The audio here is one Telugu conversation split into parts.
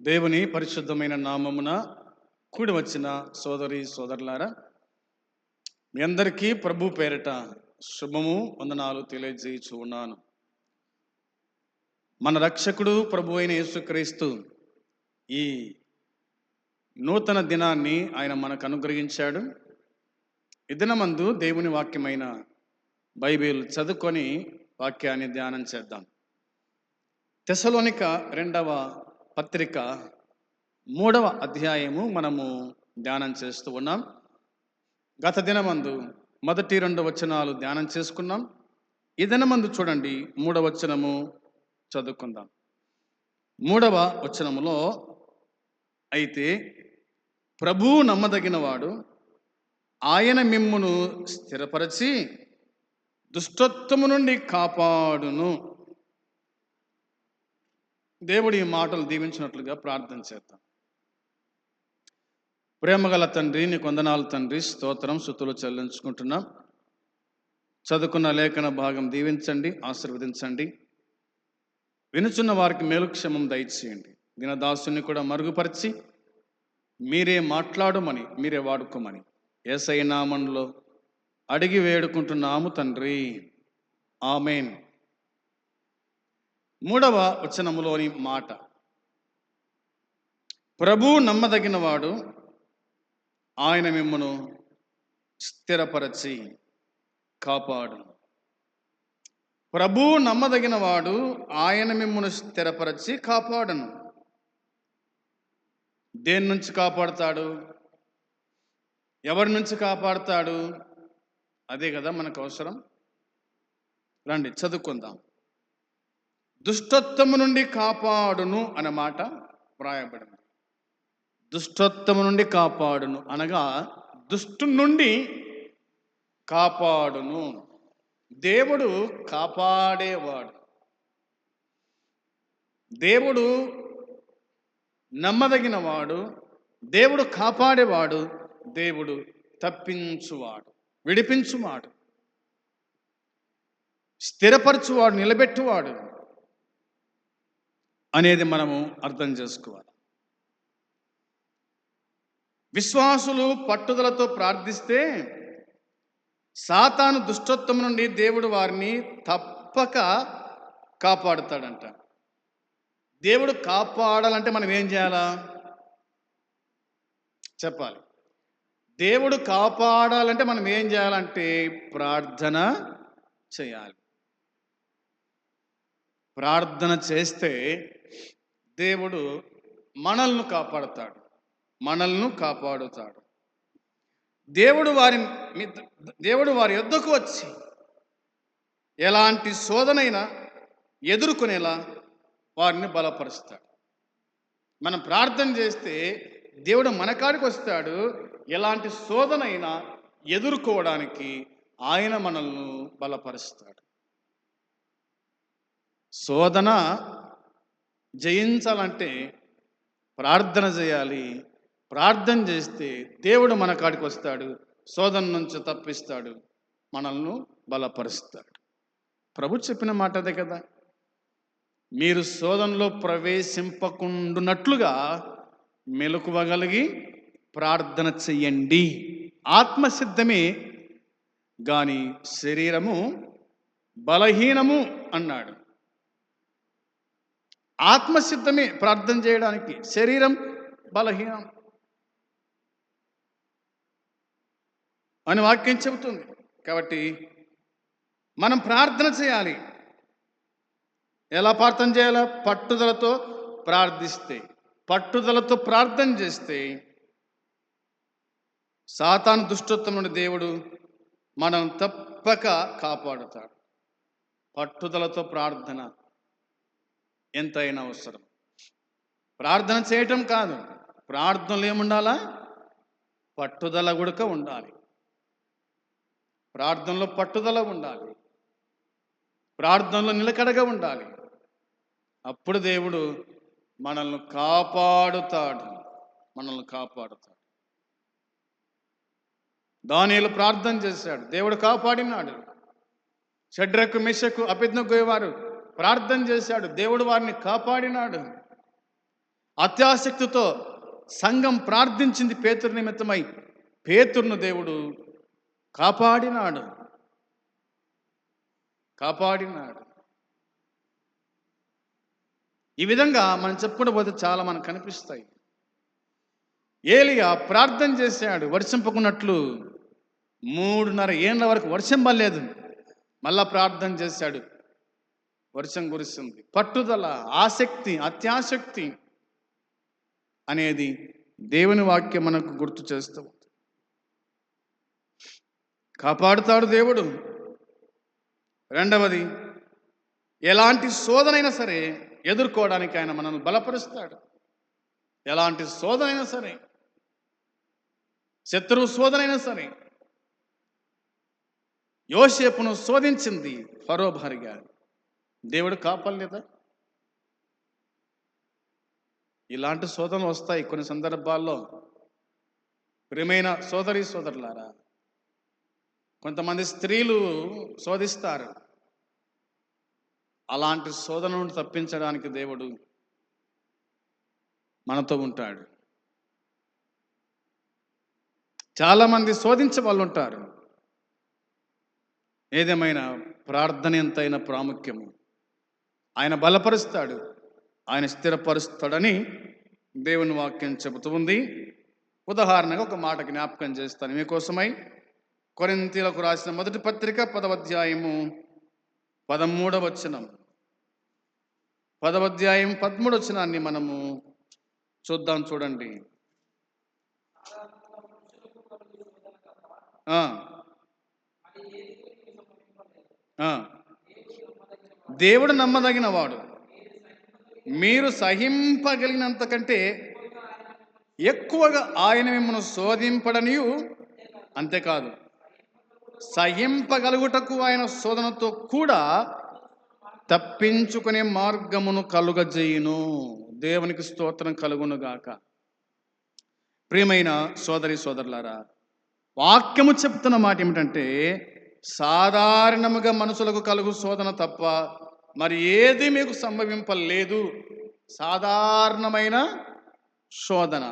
దేవుని పరిశుద్ధమైన నామమున కూడి వచ్చిన సోదరి సోదరులారా, మీ అందరికీ ప్రభు పేరిట శుభము వందనాలు తెలియజేయచ్చు ఉన్నాను. మన రక్షకుడు ప్రభు అయిన యేసుక్రీస్తు ఈ నూతన దినాన్ని ఆయన మనకు అనుగ్రహించాడు. ఈ దినమందు దేవుని వాక్యమైన బైబిల్ చదువుకొని వాక్యాన్ని ధ్యానం చేద్దాం. తెస్సలోనిక 2వ పత్రిక 3వ అధ్యాయము మనము ధ్యానం చేస్తూ ఉన్నాం. గత దినమందు మొదటి 2 వచనాలు ధ్యానం చేసుకున్నాం. ఈ దినమందు చూడండి 3వ వచనము చదువుకుందాం. 3వ వచనములో, అయితే ప్రభువు నమ్మదగినవాడు, ఆయన మిమ్మును స్థిరపరచి దుష్టత్వము నుండి కాపాడును. దేవుడు ఈ మాటలు దీవించినట్లుగా ప్రార్థన చేద్దాం. ప్రేమగల తండ్రి, నీ వందనాలు తండ్రి, స్తోత్రం స్తుతులు చెల్లించుకుంటున్నాం. చదువుకున్న లేఖన భాగం దీవించండి, ఆశీర్వదించండి. వినుచున్న వారికి మేలుక్షేమం దయచేయండి. దినదాసుని కూడా మరుగుపరిచి మీరే మాట్లాడమని, మీరే వాడుకోమని యేసయ్య నామములో అడిగి వేడుకుంటున్నాము తండ్రి, ఆమేన్. 3వ వచనములోని మాట, ప్రభువు నమ్మదగినవాడు, ఆయన మిమ్మును స్థిరపరచి కాపాడు. ప్రభువు నమ్మదగినవాడు, ఆయన మిమ్మును స్థిరపరచి కాపాడును. దేని నుంచి కాపాడుతాడు? ఎవరి నుంచి కాపాడుతాడు? అదే కదా మనకు అవసరం. రండి చదువుకుందాం. దుష్టత్వము నుండి కాపాడును అనే మాట వ్రాయబడింది. దుష్టత్వము నుండి కాపాడును అనగా దుష్టు నుండి కాపాడును. దేవుడు కాపాడేవాడు, దేవుడు నమ్మదగినవాడు, దేవుడు కాపాడేవాడు, దేవుడు తప్పించువాడు, విడిపించువాడు, స్థిరపరచువాడు, నిలబెట్టువాడు అనేది మనము అర్థం చేసుకోవాలి. విశ్వాసులు పట్టుదలతో ప్రార్థిస్తే సాతాను దుష్టత్వం నుండి దేవుడు వారిని తప్పక కాపాడుతాడంట. దేవుడు కాపాడాలంటే మనం ఏం చేయాలా చెప్పాలి. దేవుడు కాపాడాలంటే మనం ఏం చేయాలంటే ప్రార్థన చేయాలి. ప్రార్థన చేస్తే దేవుడు మనల్ని కాపాడుతాడు, మనల్ని కాపాడుతాడు. దేవుడు వారి యొద్దకు వచ్చి ఎలాంటి శోధనైనా ఎదుర్కొనేలా వారిని బలపరుస్తాడు. మనం ప్రార్థన చేస్తే దేవుడు మన కాడికి వస్తాడు. ఎలాంటి శోధనైనా ఎదుర్కోవడానికి ఆయన మనల్ని బలపరుస్తాడు. శోధన జయించాలంటే ప్రార్థన చేయాలి. ప్రార్థన చేస్తే దేవుడు మన కాడికి వస్తాడు, శోధన నుంచి తప్పిస్తాడు, మనల్ని బలపరుస్తాడు. ప్రభు చెప్పిన మాట అదే కదా, మీరు శోధనలో ప్రవేశింపకుండునట్లుగా మెలకువగలిగి ప్రార్థన చెయ్యండి. ఆత్మసిద్ధమే గాని శరీరము బలహీనము అన్నాడు. ఆత్మసిద్ధమే ప్రార్థన చేయడానికి, శరీరం బలహీనం అని వాక్యం చెబుతుంది. కాబట్టి మనం ప్రార్థన చేయాలి. ఎలా ప్రార్థన చేయాలా? పట్టుదలతో ప్రార్థిస్తే, పట్టుదలతో ప్రార్థన చేస్తే సాతాను దుష్టత్వం నుండి దేవుడు మనం తప్పక కాపాడుతాడు. పట్టుదలతో ప్రార్థన ఎంతైనా అవసరం. ప్రార్థన చేయటం కాదు, ప్రార్థనలు ఏముండాలా? పట్టుదల కూడా ఉండాలి. ప్రార్థనలో పట్టుదల ఉండాలి, ప్రార్థనలో నిలకడగా ఉండాలి. అప్పుడు దేవుడు మనల్ని కాపాడుతాడు, మనల్ని కాపాడుతాడు. దానియేలు ప్రార్థన చేశాడు, దేవుడు కాపాడినాడు. షడ్రకు, మెషకు, అబేద్నెగో వారు ప్రార్థన చేశాడు, దేవుడు వారిని కాపాడినాడు. అత్యాసక్తితో సంఘం ప్రార్థించింది పేతురు నిమిత్తమై. పేతురును దేవుడు కాపాడినాడు. ఈ విధంగా మనం చెప్పుకుంటూ పోతే చాలా మనకు కనిపిస్తాయి. ఏలియా ప్రార్థన చేశాడు వర్షం పకున్నట్లు. 3.5 ఏళ్ళ వరకు వర్షం పడలేదు. మళ్ళా ప్రార్థన చేశాడు, వర్షం కురిసింది. పట్టుదల, ఆసక్తి, అత్యాసక్తి అనేది దేవుని వాక్యం మనకు గుర్తు చేస్తూ కాపాడుతాడు దేవుడు. రెండవది, ఎలాంటి శోధనైనా సరే ఎదుర్కోవడానికి ఆయన మనల్ని బలపరుస్తాడు. ఎలాంటి శోధనైనా సరే, శత్రువు శోధనైనా సరే. యోసేపును శోధించింది ఫరో భార్య, దేవుడు కాపాడలేదా? ఇలాంటి శోధనలు వస్తాయి కొన్ని సందర్భాల్లో. ప్రియమైన సోదరి సోదరులారా, కొంతమంది స్త్రీలు శోధిస్తారు. అలాంటి శోధన నుండి తప్పించడానికి దేవుడు మనతో ఉంటాడు. చాలామంది శోధించే వాళ్ళు ఉంటారు. ఏదేమైనా ప్రార్థన ఎంతైనా ప్రాముఖ్యము. ఆయన బలపరుస్తాడు, ఆయన స్థిరపరుస్తాడని దేవుని వాక్యం చెబుతూ ఉంది. ఉదాహరణగా ఒక మాట జ్ఞాపకం చేస్తాను మీకోసమై. కొరింథీయులకు రాసిన మొదటి పత్రిక 10వ అధ్యాయము 13వ వచనం. 10వ అధ్యాయం 13వ వచనాన్ని మనము చూద్దాం. చూడండి. దేవుడు నమ్మదగిన వాడు, మీరు సహింపగలిగినంత కంటే ఎక్కువగా ఆయన మిమ్మల్ని శోధింపడనియు, అంతేకాదు సహింపగలుగుటకు ఆయన శోధనతో కూడా తప్పించుకునే మార్గమును కలుగజేయును. దేవునికి స్తోత్రం కలుగును గాక. ప్రియమైన సోదరి సోదరులారా, వాక్యము చెప్తున్న మాట ఏమిటంటే, సాధారణముగా మనుషులకు కలుగు శోధన తప్ప మరి ఏది మీకు సంభవింపలేదు. సాధారణమైన శోధన,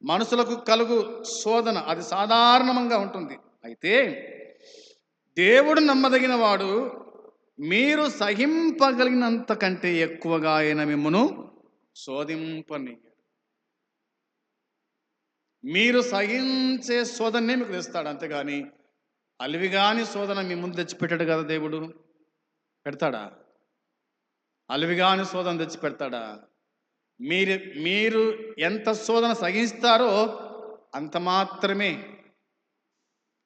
మనుషులకు కలుగు శోధన అది సాధారణంగా ఉంటుంది. అయితే దేవుడు నమ్మదగిన వాడు, మీరు సహింపగలిగినంత కంటే ఎక్కువగా ఆయన మిమ్మును శోధింపనీయడు. మీరు సహించే శోధనే మీకు తెస్తాడు, అంతేగాని అలివిగాని శోధన మీ ముందు తెచ్చిపెట్టాడు కదా దేవుడు. పెడతాడా? అలివిగాని శోధన తెచ్చి పెడతాడా? మీరు ఎంత శోధన సహిస్తారో అంత మాత్రమే.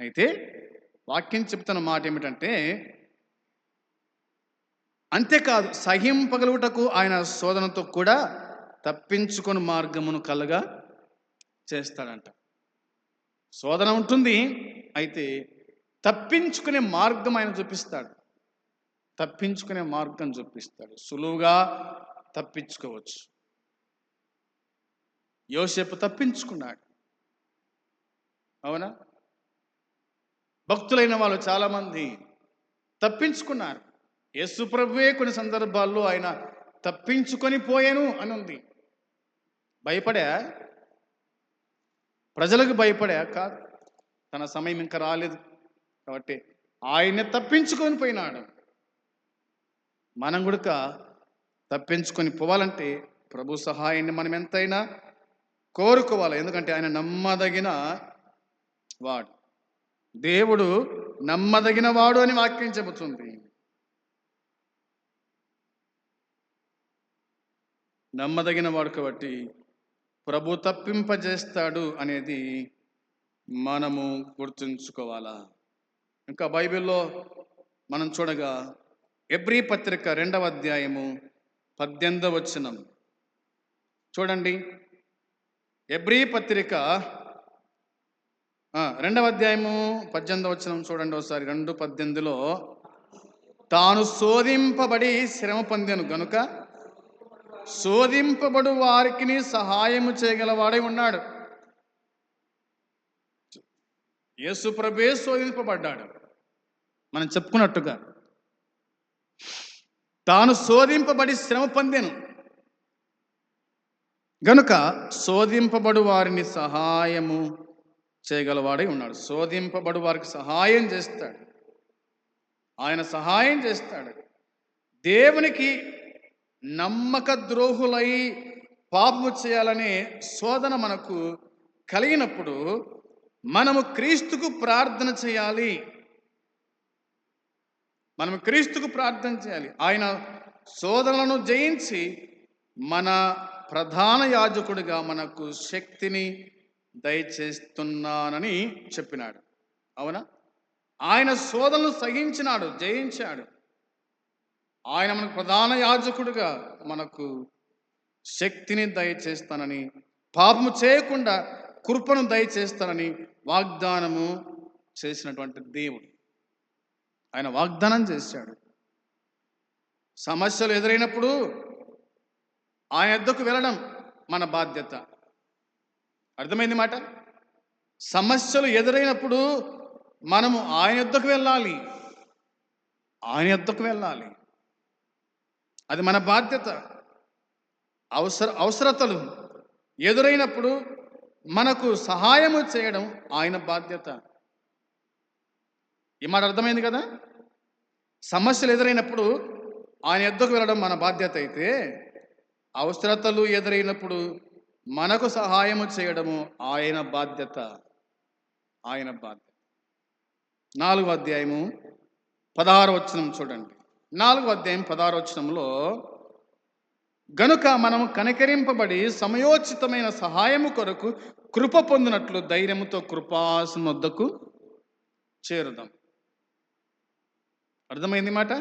అయితే వాక్యం చెప్తున్న మాట ఏమిటంటే, అంతేకాదు సహింపగలుగుటకు ఆయన శోధనతో కూడా తప్పించుకొని మార్గమును కలుగా చేస్తాడంట. శోధన ఉంటుంది, అయితే తప్పించుకునే మార్గం ఆయన చూపిస్తాడు. తప్పించుకునే మార్గం చూపిస్తాడు. సులువుగా తప్పించుకోవచ్చు. యోసేపు తప్పించుకున్నాడు, అవునా? భక్తులైన వాళ్ళు చాలామంది తప్పించుకున్నారు. యేసు ప్రభువే కొన్ని సందర్భాల్లో ఆయన తప్పించుకొని పోయాను అని ఉంది. భయపడా? ప్రజలకు భయపడా? కాదు, తన సమయం ఇంకా రాలేదు కాబట్టి ఆయన్ని తప్పించుకొని పోయినాడు. మనం కూడా తప్పించుకొని పోవాలంటే ప్రభు సహాయాన్ని మనం ఎంతైనా కోరుకోవాలి. ఎందుకంటే ఆయన నమ్మదగిన వాడు. దేవుడు నమ్మదగిన వాడు అని వాక్యం చెబుతుంది. నమ్మదగిన వాడు కాబట్టి ప్రభు తప్పింపజేస్తాడు అనేది మనము గుర్తుంచుకోవాలా. ఇంకా బైబిల్లో మనం చూడగా ఎబ్రీ పత్రిక 2వ అధ్యాయము 18వ వచనం చూడండి. ఎబ్రీ పత్రిక 2వ అధ్యాయము 18వ వచనం చూడండి ఒకసారి. 2:18లో, తాను శోధింపబడి శ్రమ పొందెను గనుక శోధింపబడు వారికి సహాయము చేయగలవాడై ఉన్నాడు. యేసు ప్రభువే శోధింపబడ్డాడు. మనం చెప్పుకున్నట్టుగా తాను శోధింపబడి శ్రమ పొందెను. గనుక శోధింపబడు వారిని సహాయము చేయగలవాడై ఉన్నాడు. శోధింపబడు వారికి సహాయం చేస్తాడు. ఆయన సహాయం చేస్తాడు. దేవునికి నమ్మక ద్రోహులై పాపము చేయాలనే శోధన మనకు కలిగినప్పుడు మనము క్రీస్తుకు ప్రార్థన చేయాలి. మనం క్రీస్తుకు ప్రార్థన చేయాలి. ఆయన శోధనలను జయించి మన ప్రధాన యాజకుడిగా మనకు శక్తిని దయచేస్తున్నానని చెప్పినాడు. అవునా? ఆయన శోధనలు సహించినాడు, జయించాడు. ఆయన మనకు ప్రధాన యాజకుడిగా మనకు శక్తిని దయచేస్తానని, పాపము చేయకుండా కృపను దయచేస్తానని వాగ్దానము చేసినటువంటి దేవుడు. ఆయన వాగ్దానం చేశాడు. సమస్యలు ఎదురైనప్పుడు ఆయన యొద్దకు వెళ్ళడం మన బాధ్యత. అర్థమైంది మాట? సమస్యలు ఎదురైనప్పుడు మనము ఆయన యొద్దకు వెళ్ళాలి. ఆయన యొద్దకు వెళ్ళాలి. అది మన బాధ్యత. అవసరతలు ఎదురైనప్పుడు మనకు సహాయము చేయడం ఆయన బాధ్యత. ఈ మాట అర్థమైంది కదా? సమస్యలు ఎదురైనప్పుడు ఆయన యొద్దకు వెళ్ళడం మన బాధ్యత అయితే, అవసరతలు ఎదురైనప్పుడు మనకు సహాయము చేయడము ఆయన బాధ్యత. ఆయన బాధ్యత. 4వ అధ్యాయము 16వ వచనం చూడండి. 4వ అధ్యాయం 16వ వచనంలో, గనుక మనము కనికరింపబడి సమయోచితమైన సహాయము కొరకు కృప పొందినట్లు ధైర్యముతో కృపాసనం వద్దకు చేరుదాం. అర్థమైంది మాట?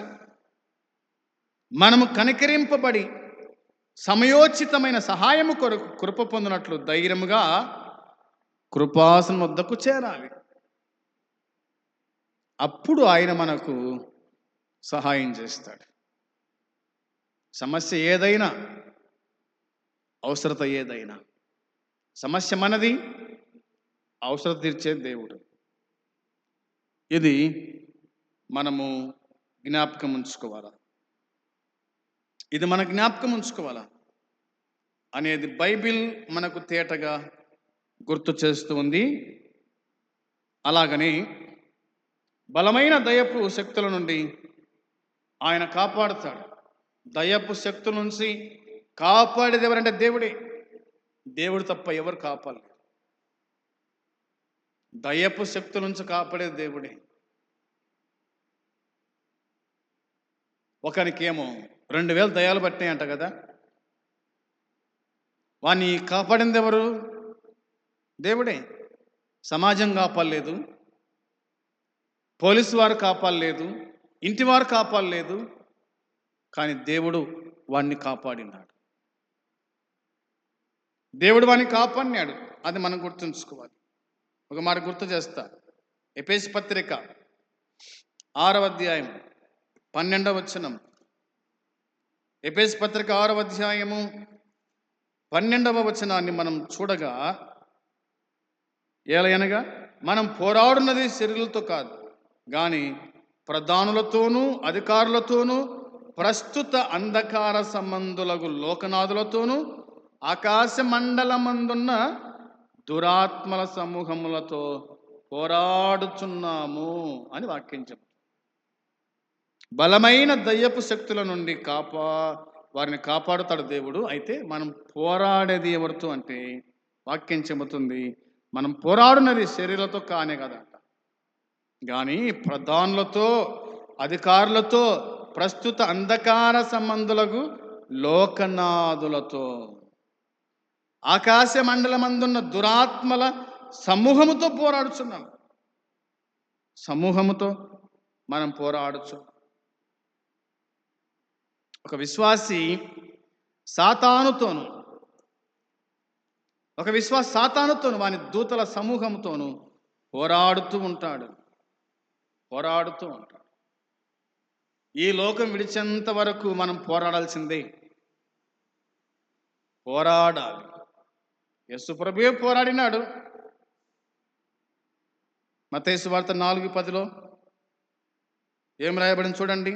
మనము కనికరింపబడి సమయోచితమైన సహాయము కొరకు కృప పొందినట్లు ధైర్యముగా కృపాసనం వద్దకు చేరాలి. అప్పుడు ఆయన మనకు సహాయం చేస్తాడు. సమస్య ఏదైనా, అవసరత ఏదైనా, సమస్య మనది, అవసరత తీర్చే దేవుడు. ఇది మనము జ్ఞాపకం ఉంచుకోవాలా. ఇది మన జ్ఞాపకం ఉంచుకోవాలా అనేది బైబిల్ మనకు తేటగా గుర్తు చేస్తూ ఉంది. అలాగని బలమైన దయపు శక్తుల నుండి ఆయన కాపాడుతాడు. దయపు శక్తుల నుంచి కాపాడేది ఎవరంటే దేవుడే. దేవుడు తప్ప ఎవరు కాపాడలేరు. దయపు శక్తుల నుంచి కాపాడేది దేవుడే. ఒకరికేమో 2000 దయాలు పట్టినాయంట కదా, వాణ్ణి కాపాడింది ఎవరు? దేవుడే. సమాజం కాపాడలేదు, పోలీసు వారు కాపాడలేదు, ఇంటి వారు కాపాడలేదు, కానీ దేవుడు వాణ్ణి కాపాడినాడు. దేవుడు వాణ్ణి కాపాడినాడు. అది మనం గుర్తుంచుకోవాలి. ఒక మాట గుర్తు చేస్తా. ఎఫెసీ పత్రిక 6వ అధ్యాయం 12వ వచనం. ఎఫెసీ పత్రిక 6వ అధ్యాయము 12వ వచనాన్ని మనం చూడగా, ఏలయనగా మనం పోరాడున్నది శరీరులతో కాదు, కానీ ప్రధానులతోనూ అధికారులతోనూ ప్రస్తుత అంధకార సంబంధులకు లోకనాథులతోనూ ఆకాశ మండలమందున్న దురాత్మల సమూహములతో పోరాడుచున్నాము అని వాక్యం చెప్తాం. బలమైన దయ్యపు శక్తుల నుండి వారిని కాపాడుతాడు దేవుడు. అయితే మనం పోరాడేది ఎవరితో అంటే, వాక్యం చెబుతుంది, మనం పోరాడున్నది శరీరాలతో కానే కదంట, కానీ ప్రధానులతో అధికారులతో ప్రస్తుత అంధకార సంబంధులకు లోకనాథులతో ఆకాశ మండలమందున్న దురాత్మల సమూహముతో పోరాడుచున్నాం. సమూహముతో మనం పోరాడుచు. ఒక విశ్వాసి సాతానుతోను వాని దూతల సమూహంతోను పోరాడుతూ ఉంటాడు. ఈ లోకం విడిచేంత వరకు మనం పోరాడాల్సిందే. పోరాడాలి. యేసు ప్రభువే పోరాడినాడు. మత్తయి సువార్త 4:10 ఏం రాయబడింది చూడండి.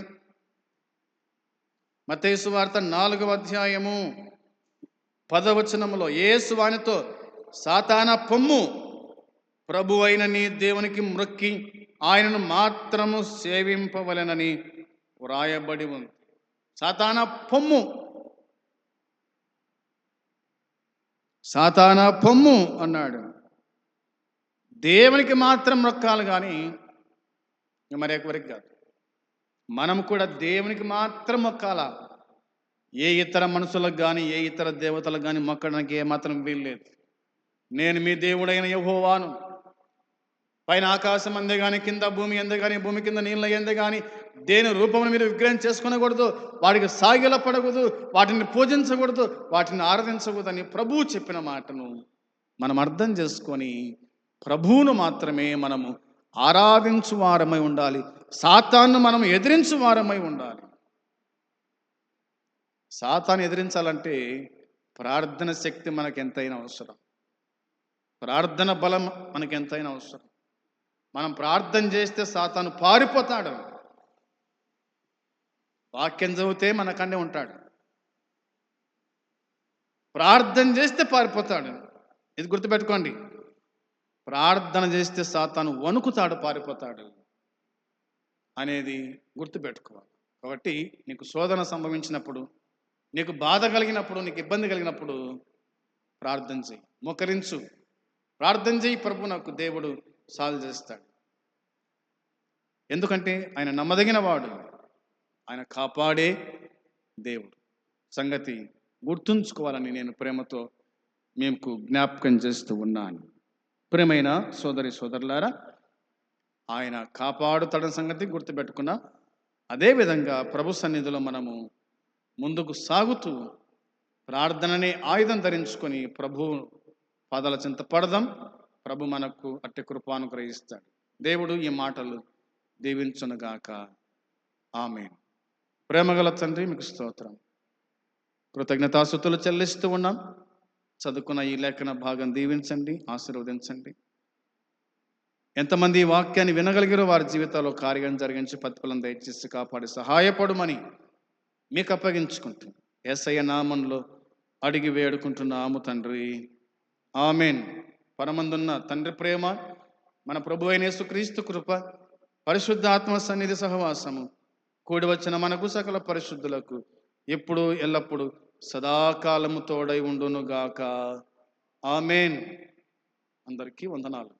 మత్తయి సువార్త 4వ అధ్యాయము 10వ వచనములో యేసు వానితో, సాతాన పొమ్ము, ప్రభు అయిన నీ దేవునికి మ్రొక్కి ఆయనను మాత్రము సేవింపవలెనని వ్రాయబడి ఉంది. సాతాన పొమ్ము, సాతాన పొమ్ము అన్నాడు. దేవునికి మాత్రం మొక్కాలి కానీ మరెవరికి కాదు. మనం కూడా దేవునికి మాత్రం మొక్కాలా. ఏ ఇతర మనుషులకు కానీ ఏ ఇతర దేవతలకు కానీ మొక్కడానికి ఏమాత్రం వీల్లేదు. నేను మీ దేవుడైన యెహోవాను. పైన ఆకాశం అందే కానీ, కింద భూమి ఎందే కానీ, భూమి కింద నీళ్ళ ఎందే కానీ దేని రూపమును మీరు విగ్రహం చేసుకునకూడదు, వాటికి సాగిలపడకూడదు, వాటిని పూజించకూడదు, వాటిని ఆరాధించకూడదు అని ప్రభువు చెప్పిన మాటను మనం అర్థం చేసుకొని ప్రభువును మాత్రమే మనము ఆరాధించు వారమై ఉండాలి. సాతాను మనం ఎదిరించు వారమై ఉండాలి. సాతాను ఎదిరించాలంటే ప్రార్థన శక్తి మనకు ఎంతైనా అవసరం. ప్రార్థన బలం మనకు ఎంతైనా అవసరం. మనం ప్రార్థన చేస్తే సాతాను పారిపోతాడు. వాక్యం చదివితే మనకన్నే ఉంటాడు. ప్రార్థన చేస్తే పారిపోతాడు. ఇది గుర్తుపెట్టుకోండి. ప్రార్థన చేస్తే సాతాను వణుకుతాడు, పారిపోతాడు అనేది గుర్తుపెట్టుకోవాలి. కాబట్టి నీకు శోధన సంభవించినప్పుడు, నీకు బాధ కలిగినప్పుడు, నీకు ఇబ్బంది కలిగినప్పుడు ప్రార్థన చేయి, మోకరించు, ప్రార్థన చేయి. ప్రభు నాకు దేవుడు సాల్వ్ చేస్తాడు. ఎందుకంటే ఆయన నమ్మదగిన వాడు, ఆయన కాపాడే దేవుడు. సంగతి గుర్తుంచుకోవాలని నేను ప్రేమతో మీకు జ్ఞాపకం చేస్తూ ఉన్నాను. ప్రియమైన సోదరి సోదరులారా, ఆయన కాపాడుతాడని సంగతి గుర్తుపెట్టుకున్నా. అదేవిధంగా ప్రభు సన్నిధిలో మనము ముందుకు సాగుతూ ప్రార్థననే ఆయుధం ధరించుకొని ప్రభు పాదాల చెంత పడదాం. ప్రభు మనకు అట్టి కృపానుగ్రహిస్తాడు. దేవుడు ఈ మాటలు దీవించునుగాక. ఆమేన్. ప్రేమగల తండ్రి, మీకు స్తోత్రం, కృతజ్ఞతాస్తుతులు చెల్లిస్తూ ఉన్నాం. చదువుకున్న ఈ లేఖన భాగం దీవించండి, ఆశీర్వదించండి. ఎంతమంది ఈ వాక్యాన్ని వినగలిగారో వారి జీవితాల్లో కార్యం జరిగించి ప్రతిఫలం దయచేసి కాపాడి సహాయపడమని మీకు అప్పగించుకుంటూ యేసయ్య నామంలో అడిగి వేడుకుంటున్నాము తండ్రి. ఆమేన్. పరమందున్న తండ్రి ప్రేమ, మన ప్రభు అయిన యేసుక్రీస్తు కృప, పరిశుద్ధ ఆత్మ సన్నిధి సహవాసము కూడి వచ్చిన మనకు సకల పరిశుద్ధులకు ఎప్పుడు ఎల్లప్పుడు సదాకాలము తోడై ఉండునుగాక. ఆమేన్. అందరికీ వందనాలు.